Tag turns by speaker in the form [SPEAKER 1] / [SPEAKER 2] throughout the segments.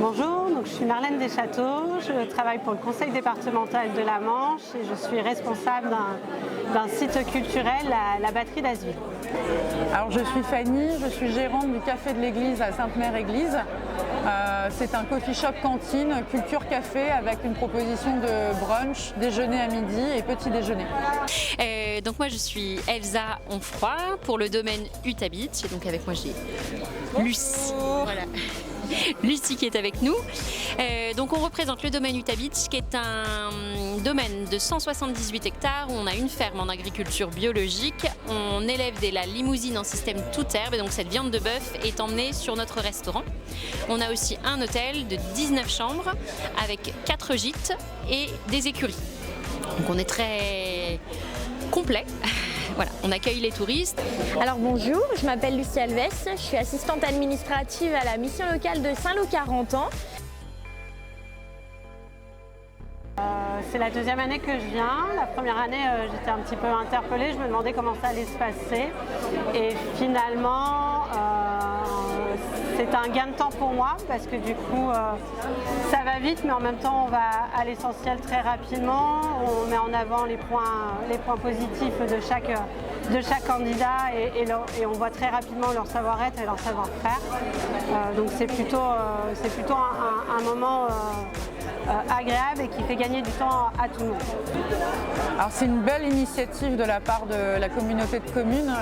[SPEAKER 1] Bonjour, donc je suis Marlène Deschâteaux, je travaille pour le conseil départemental de la Manche et je suis responsable d'un site culturel, la batterie d'Asville.
[SPEAKER 2] Alors je suis Fanny, je suis gérante du Café de l'Église à Sainte-Mère-Église. C'est un coffee shop cantine, culture café avec une proposition de brunch, déjeuner à midi et petit déjeuner.
[SPEAKER 3] Donc moi je suis Elsa Onfroy pour le domaine Utabit et donc avec moi j'ai Lucie. Voilà. Lucie qui est avec nous. Donc on représente le domaine Utabit qui est un domaine de 178 hectares où on a une ferme en agriculture biologique. On élève de la limousine en système toute herbe et donc cette viande de bœuf est emmenée sur notre restaurant. On a aussi un hôtel de 19 chambres avec 4 gîtes et des écuries. Donc on est très complet. Voilà, on accueille les touristes.
[SPEAKER 4] Alors bonjour, je m'appelle Lucie Alves, je suis assistante administrative à la mission locale de Saint-Lô-Carentan.
[SPEAKER 1] C'est la deuxième année que je viens. La première année, j'étais un petit peu interpellée, je me demandais comment ça allait se passer. Et finalement, c'est un gain de temps pour moi parce que du coup, ça va vite, mais en même temps, on va à l'essentiel très rapidement. On met en avant les points positifs de chaque candidat et on voit très rapidement leur savoir-être et leur savoir-faire. Donc c'est plutôt un moment agréable et qui fait gagner du temps à tout le monde.
[SPEAKER 2] Alors c'est une belle initiative de la part de la communauté de communes.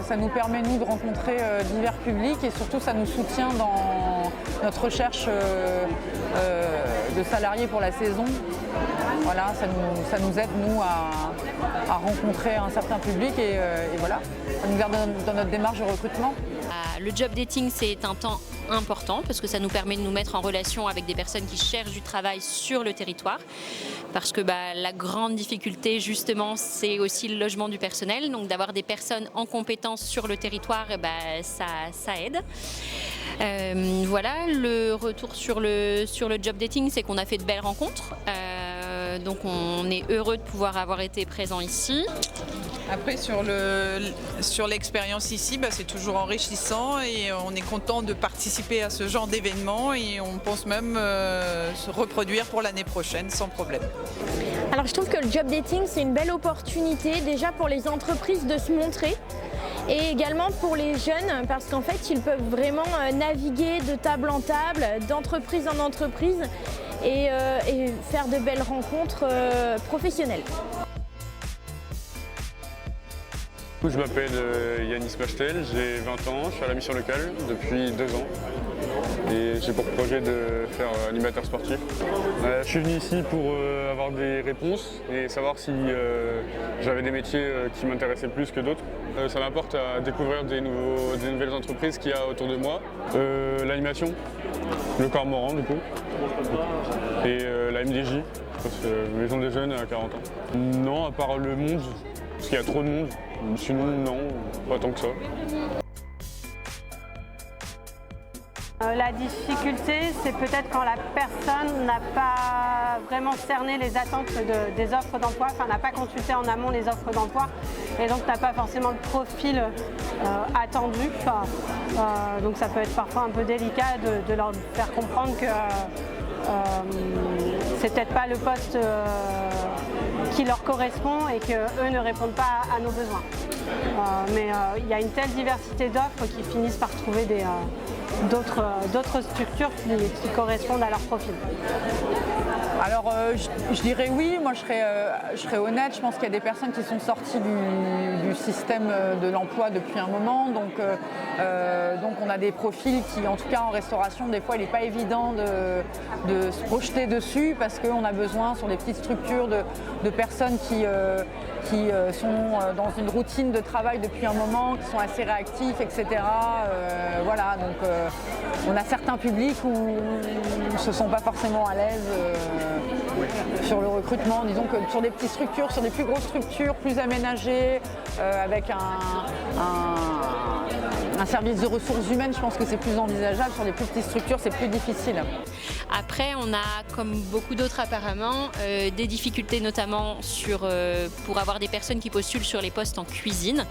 [SPEAKER 2] Ça nous permet nous de rencontrer divers publics et surtout ça nous soutient dans notre recherche de salariés pour la saison. Voilà, ça nous aide nous à rencontrer un certain public et voilà, ça nous aide dans notre démarche de recrutement.
[SPEAKER 3] Le job dating, c'est un temps important parce que ça nous permet de nous mettre en relation avec des personnes qui cherchent du travail sur le territoire. Parce que la grande difficulté, justement, c'est aussi le logement du personnel. Donc d'avoir des personnes en compétence sur le territoire, ça aide. Voilà, le retour sur le job dating, c'est qu'on a fait de belles rencontres. Donc on est heureux de pouvoir avoir été présent ici.
[SPEAKER 5] Après sur l'expérience ici, c'est toujours enrichissant et on est content de participer à ce genre d'événement et on pense même se reproduire pour l'année prochaine sans problème.
[SPEAKER 4] Alors je trouve que le job dating c'est une belle opportunité déjà pour les entreprises de se montrer et également pour les jeunes parce qu'en fait ils peuvent vraiment naviguer de table en table, d'entreprise en entreprise et faire de belles rencontres professionnelles.
[SPEAKER 6] Je m'appelle Yanis Machtel, j'ai 20 ans, je suis à la mission locale depuis 2 ans et j'ai pour projet de faire animateur sportif. Je suis venu ici pour avoir des réponses et savoir si j'avais des métiers qui m'intéressaient plus que d'autres. Ça m'apporte à découvrir des nouvelles entreprises qu'il y a autour de moi. L'animation, le cormoran du coup, et la MDJ, Maison des Jeunes à 40 ans. Non, à part le monde, parce qu'il y a trop de monde. Sinon, non, pas tant que ça.
[SPEAKER 1] La difficulté, c'est peut-être quand la personne n'a pas vraiment cerné les attentes des offres d'emploi, enfin n'a pas consulté en amont les offres d'emploi et donc n'a pas forcément le profil attendu. Donc ça peut être parfois un peu délicat de leur faire comprendre que c'est peut-être pas le poste qui leur correspond et qu'eux ne répondent pas à nos besoins. Mais il y a une telle diversité d'offres qui finissent par trouver d'autres structures qui correspondent à leur profil.
[SPEAKER 2] Alors je dirais oui, moi je serais honnête, je pense qu'il y a des personnes qui sont sorties du système de l'emploi depuis un moment, donc on a des profils qui en tout cas en restauration des fois il n'est pas évident de se projeter dessus parce qu'on a besoin sur des petites structures de personnes qui sont dans une routine de travail depuis un moment, qui sont assez réactifs, etc. Voilà, donc on a certains publics où ils ne se sont pas forcément à l'aise sur le recrutement. Disons que sur des petites structures, sur des plus grosses structures, plus aménagées, avec un service de ressources humaines, je pense que c'est plus envisageable. Sur les plus petites structures, c'est plus difficile.
[SPEAKER 3] Après, on a, comme beaucoup d'autres apparemment, des difficultés notamment pour avoir des personnes qui postulent sur les postes en cuisine.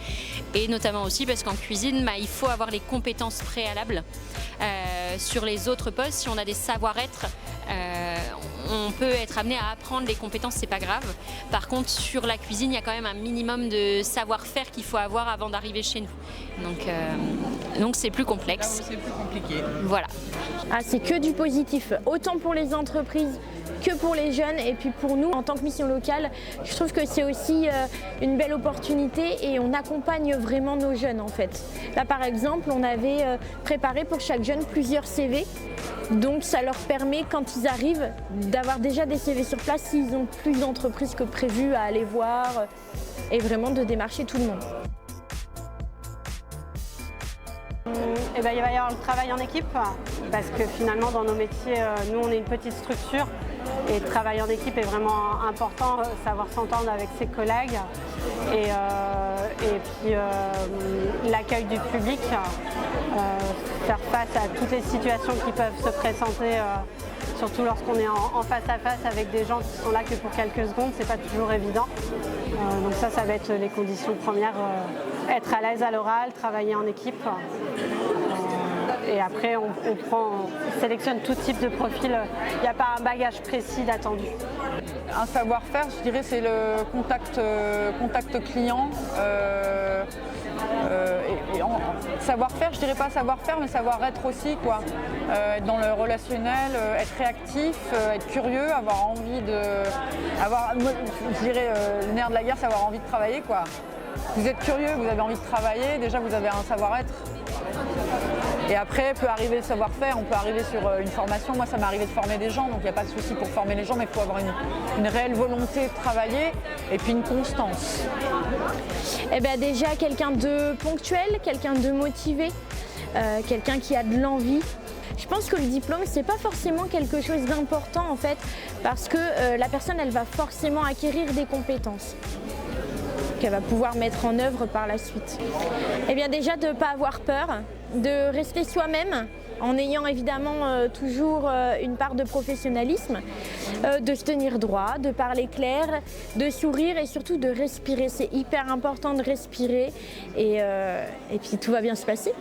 [SPEAKER 3] Et notamment aussi parce qu'en cuisine, il faut avoir les compétences préalables. Sur les autres postes, si on a des savoir-être, on peut être amené à apprendre les compétences, c'est pas grave. Par contre, sur la cuisine, il y a quand même un minimum de savoir-faire qu'il faut avoir avant d'arriver chez nous. Donc c'est plus complexe.
[SPEAKER 5] C'est plus compliqué.
[SPEAKER 3] Voilà.
[SPEAKER 4] Ah, c'est que du positif, autant pour les entreprises que pour les jeunes. Et puis pour nous, en tant que mission locale, je trouve que c'est aussi une belle opportunité et on accompagne vraiment nos jeunes en fait. Là par exemple, on avait préparé pour chaque jeune plusieurs CV. Donc ça leur permet, quand ils arrivent, d'avoir déjà des CV sur place s'ils ont plus d'entreprises que prévu à aller voir et vraiment de démarcher tout le monde.
[SPEAKER 1] Il va y avoir le travail en équipe parce que finalement dans nos métiers, nous on est une petite structure et le travail en équipe est vraiment important, savoir s'entendre avec ses collègues et puis l'accueil du public, faire face à toutes les situations qui peuvent se présenter, surtout lorsqu'on est en face à face avec des gens qui sont là que pour quelques secondes, c'est pas toujours évident. Donc ça va être les conditions premières, être à l'aise à l'oral, travailler en équipe. Et après, on sélectionne tout type de profil. Il n'y a pas un bagage précis d'attendu.
[SPEAKER 2] Un savoir-faire, je dirais, c'est le contact client. Savoir-faire, je dirais pas savoir-faire, mais savoir-être aussi, quoi. Être dans le relationnel, être réactif, être curieux, avoir envie je dirais, le nerf de la guerre, c'est avoir envie de travailler, quoi. Vous êtes curieux, vous avez envie de travailler, déjà vous avez un savoir-être. Et après, peut arriver le savoir-faire, on peut arriver sur une formation. Moi, ça m'est arrivé de former des gens, donc il n'y a pas de souci pour former les gens, mais il faut avoir une réelle volonté de travailler et puis une constance.
[SPEAKER 4] Eh bien déjà, quelqu'un de ponctuel, quelqu'un de motivé, quelqu'un qui a de l'envie. Je pense que le diplôme, c'est pas forcément quelque chose d'important en fait, parce que la personne, elle va forcément acquérir des compétences qu'elle va pouvoir mettre en œuvre par la suite. Eh bien déjà, de ne pas avoir peur, de rester soi-même, en ayant évidemment toujours une part de professionnalisme, de se tenir droit, de parler clair, de sourire et surtout de respirer. C'est hyper important de respirer et puis tout va bien se passer.